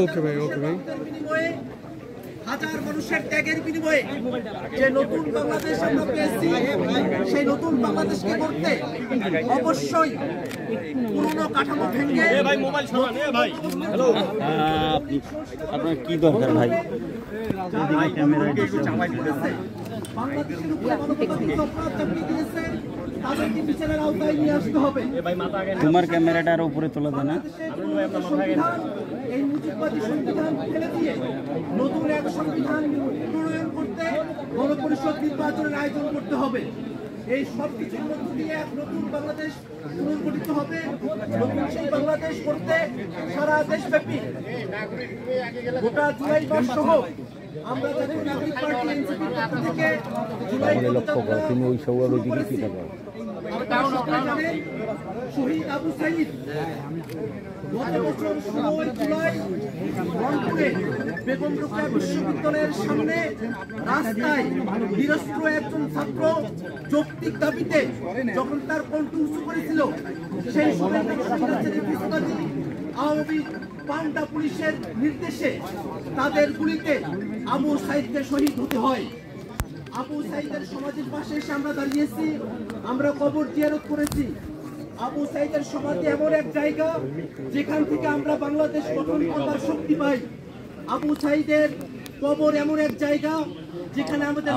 ওকে ভাই বিনিময়ে হাজার মানুষের ত্যাগের বিনিময়ে যে নতুন বাংলাদেশ আমরা পেয়েছি, সেই নতুন বাংলাদেশকে করতে অবশ্যই পুরনো কাঠামো ভেঙে আপনার কি দরকার ভাই? বাংলাদেশের উপরে মানবতাবিরোধী অপরাধ চাপিয়ে দিয়েছে, তাদেরকে বিচারের আওতায় নিয়ে আসতে হবে। তোমার ক্যামেরাটার উপরে তোলা দেয় না? এই মুজিববাদী সংবিধান ফেলে দিয়ে নতুন এক সংবিধান প্রণয়ন করতে গণপরিষদ নির্বাচনের আয়োজন করতে হবে। এই সব কিছুর মধ্য দিয়ে এক নতুন বাংলাদেশ পুনর্গঠিত হবে। নতুন সেই বাংলাদেশ করতে সারা দেশব্যাপী গোটা জুলাই মাস সহ আমরা জাতীয় নাগরিক পার্টি এনসিপির পক্ষ থেকে জুলাই শহীদ আবু সাইদ গত বছর 16 জুলাই রংপুরে বেগম রোকেয়া বিশ্ববিদ্যালয়ের সামনে রাস্তায় নিরস্ত্র একজন ছাত্র যৌক্তিক দাবিতে যখন তার কণ্ঠ উঁচু করেছিল, সেই সময় আওয়ামী পান্ডা পুলিশের নির্দেশে তাদের গুলিতে আবু সাইদকে শহীদ হতে হয়। আবু সাইদের সমাধির পাশে এসে আমরা দাঁড়িয়েছি, আমরা কবর জিয়ারত করেছি। আবু সাইদের সমাধি এমন এক জায়গা যেখান থেকে আমরা বাংলাদেশ গঠন করবার শক্তি পাই। আবু সাইদের কবর এমন এক জায়গা যেখানে আমাদের